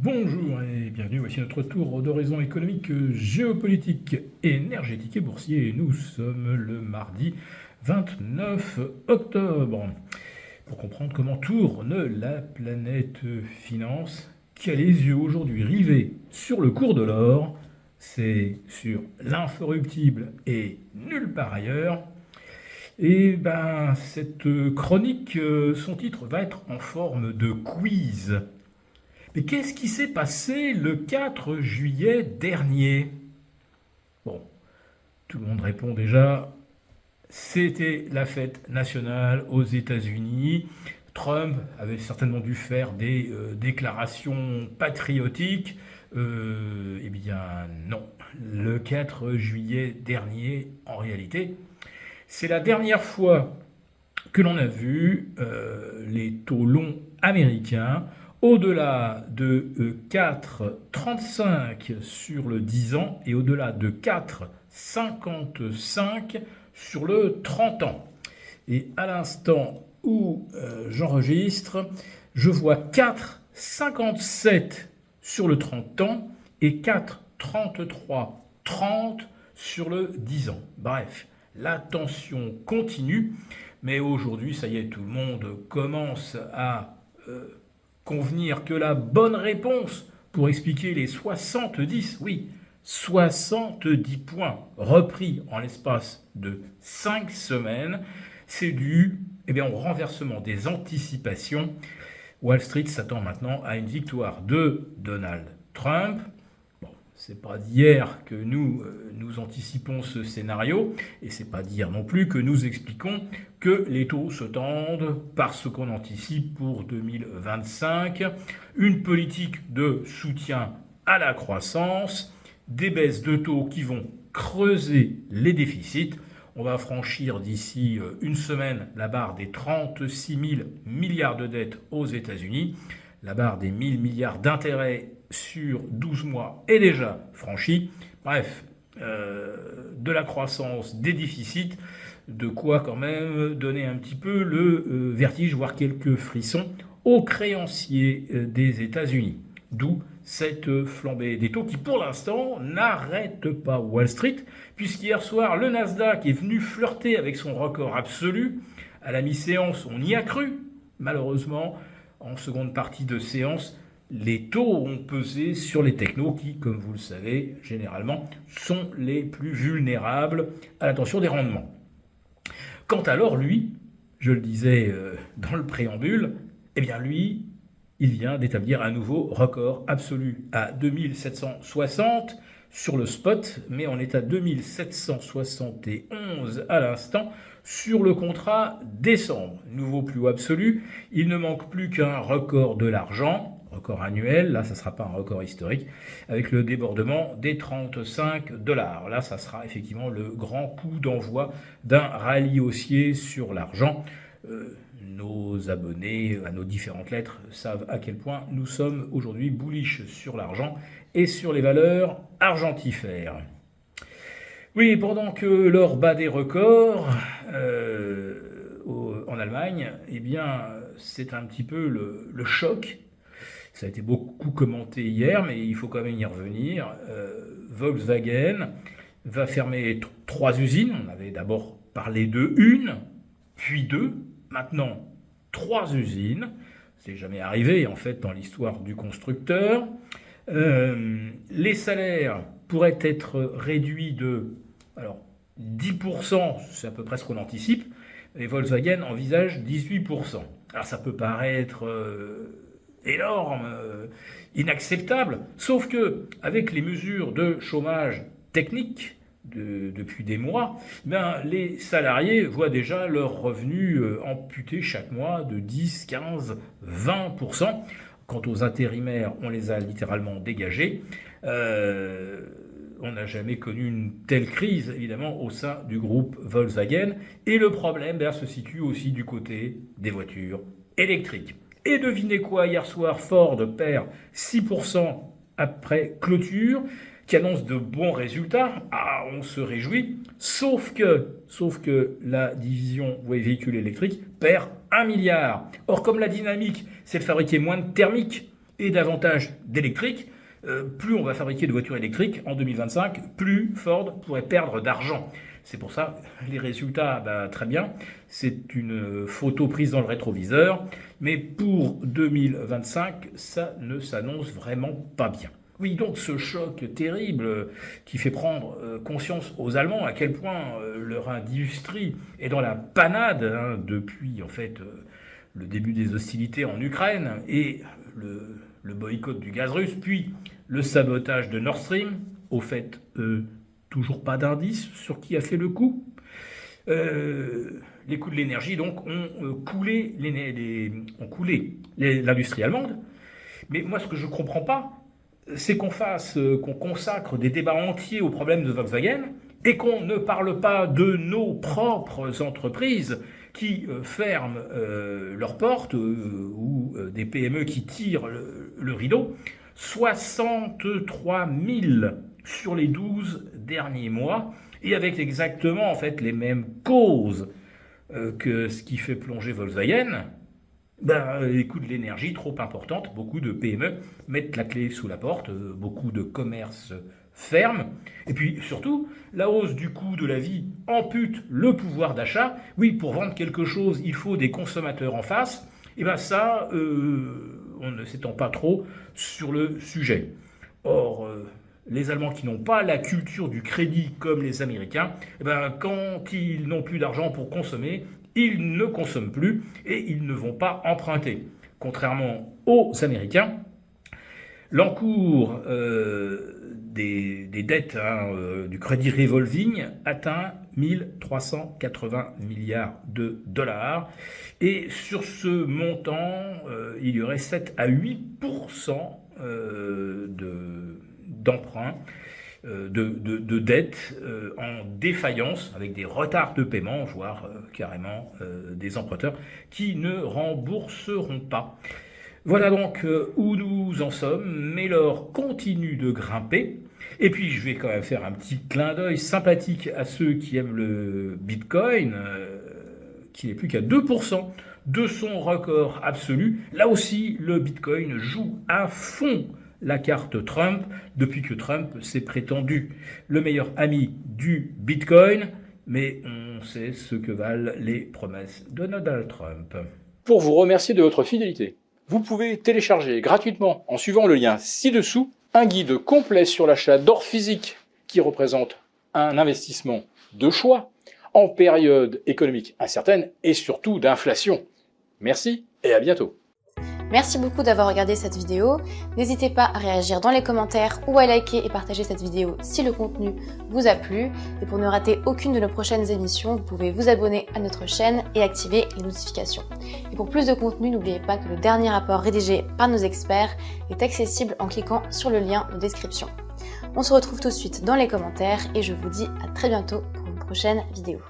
Bonjour et bienvenue, voici notre tour d'horizon économique, géopolitique, énergétique et boursier. Nous sommes le mardi 29 octobre. Pour comprendre comment tourne la planète finance, qui a les yeux aujourd'hui rivés sur le cours de l'or, c'est sur l'incorruptible et nulle part ailleurs. Et ben cette chronique, son titre va être en forme de quiz. Mais qu'est-ce qui s'est passé le 4 juillet dernier? Bon, tout le monde répond déjà, c'était la fête nationale aux États-Unis. Trump avait certainement dû faire des déclarations patriotiques. Eh bien non, le 4 juillet dernier, en réalité, c'est la dernière fois que l'on a vu les taux longs américains au-delà de 4,35 sur le 10 ans et au-delà de 4,55 sur le 30 ans. Et à l'instant où j'enregistre, je vois 4,57 sur le 30 ans et 4,33,30 sur le 10 ans. Bref, la tension continue, mais aujourd'hui, ça y est, tout le monde commence à convenir que la bonne réponse pour expliquer les 70, oui, 70 points repris en l'espace de 5 semaines, c'est dû au renversement des anticipations. Wall Street s'attend maintenant à une victoire de Donald Trump. Bon, c'est pas d'hier que nous anticipons ce scénario, et c'est pas d'hier non plus que nous expliquons que les taux se tendent parce qu'on anticipe pour 2025 une politique de soutien à la croissance, des baisses de taux qui vont creuser les déficits. On va franchir d'ici une semaine la barre des 36 000 milliards de dettes aux États-Unis. La barre des 1 000 milliards d'intérêts sur 12 mois est déjà franchie. Bref, de la croissance, des déficits, de quoi quand même donner un petit peu le vertige, voire quelques frissons aux créanciers des États-Unis. D'où cette flambée des taux qui, pour l'instant, n'arrête pas Wall Street, puisqu'hier soir, le Nasdaq est venu flirter avec son record absolu. À la mi-séance, on y a cru. Malheureusement, en seconde partie de séance, les taux ont pesé sur les technos qui, comme vous le savez, généralement, sont les plus vulnérables à la tension des rendements. Quant à l'or, lui, je le disais dans le préambule, eh bien lui, il vient d'établir un nouveau record absolu à 2760 sur le spot, mais on est à 2771 à l'instant sur le contrat décembre. Nouveau plus haut absolu, il ne manque plus qu'un record de l'argent, record annuel, là ça ne sera pas un record historique, avec le débordement des 35 $. Là ça sera effectivement le grand coup d'envoi d'un rallye haussier sur l'argent. Nos abonnés à nos différentes lettres savent à quel point nous sommes aujourd'hui bullish sur l'argent et sur les valeurs argentifères. Oui, pendant que l'or bat des records en Allemagne, eh bien, c'est un petit peu le choc. Ça a été beaucoup commenté hier, mais il faut quand même y revenir. Volkswagen va fermer 3 usines. On avait d'abord parlé de une, puis 2. Maintenant, 3 usines. C'est jamais arrivé, en fait, dans l'histoire du constructeur. Les salaires pourraient être réduits de 10%, c'est à peu près ce qu'on anticipe. Et Volkswagen envisage 18%. Alors ça peut paraître énorme, inacceptable, sauf que avec les mesures de chômage technique depuis des mois, les salariés voient déjà leurs revenus amputés chaque mois de 10, 15, 20%. Quant aux intérimaires, on les a littéralement dégagés. On n'a jamais connu une telle crise, évidemment, au sein du groupe Volkswagen. Et le problème se situe aussi du côté des voitures électriques. Et devinez quoi, hier soir, Ford perd 6% après clôture, qui annonce de bons résultats. Ah, on se réjouit. Sauf que la division véhicules électriques perd 1 milliard. Or, comme la dynamique, c'est de fabriquer moins de thermiques et davantage d'électrique, plus on va fabriquer de voitures électriques en 2025, plus Ford pourrait perdre d'argent. C'est pour ça, les résultats, très bien, c'est une photo prise dans le rétroviseur, mais pour 2025, ça ne s'annonce vraiment pas bien. Oui, donc ce choc terrible qui fait prendre conscience aux Allemands à quel point leur industrie est dans la panade depuis en fait le début des hostilités en Ukraine et le boycott du gaz russe, puis le sabotage de Nord Stream. Au fait, toujours pas d'indice sur qui a fait le coup. Les coûts de l'énergie donc ont coulé l'industrie allemande. Mais moi, ce que je ne comprends pas, c'est qu'on consacre des débats entiers aux problèmes de Volkswagen et qu'on ne parle pas de nos propres entreprises qui ferment leurs portes ou des PME qui tirent le rideau. 63 000 sur les 12 derniers mois et avec exactement en fait les mêmes causes que ce qui fait plonger Volkswagen. Les coûts de l'énergie trop importants, beaucoup de PME mettent la clé sous la porte, beaucoup de commerces ferment, et puis surtout, la hausse du coût de la vie ampute le pouvoir d'achat. Oui, pour vendre quelque chose, il faut des consommateurs en face, et ça, on ne s'étend pas trop sur le sujet. Or, les Allemands qui n'ont pas la culture du crédit comme les Américains, quand ils n'ont plus d'argent pour consommer, ils ne consomment plus et ils ne vont pas emprunter. Contrairement aux Américains, l'encours des dettes du crédit revolving atteint 1380 milliards de dollars. Et sur ce montant, il y aurait 7 à 8% d'emprunts, de dettes en défaillance, avec des retards de paiement, voire carrément des emprunteurs qui ne rembourseront pas. Voilà donc où nous en sommes, mais l'or continue de grimper. Et puis je vais quand même faire un petit clin d'œil sympathique à ceux qui aiment le Bitcoin, qui n'est plus qu'à 2% de son record absolu. Là aussi, le Bitcoin joue à fond la carte Trump depuis que Trump s'est prétendu le meilleur ami du Bitcoin, mais on sait ce que valent les promesses de Donald Trump. Pour vous remercier de votre fidélité, vous pouvez télécharger gratuitement en suivant le lien ci-dessous un guide complet sur l'achat d'or physique qui représente un investissement de choix en période économique incertaine et surtout d'inflation. Merci et à bientôt. Merci beaucoup d'avoir regardé cette vidéo. N'hésitez pas à réagir dans les commentaires ou à liker et partager cette vidéo si le contenu vous a plu. Et pour ne rater aucune de nos prochaines émissions, vous pouvez vous abonner à notre chaîne et activer les notifications. Et pour plus de contenu, n'oubliez pas que le dernier rapport rédigé par nos experts est accessible en cliquant sur le lien de description. On se retrouve tout de suite dans les commentaires et je vous dis à très bientôt pour une prochaine vidéo.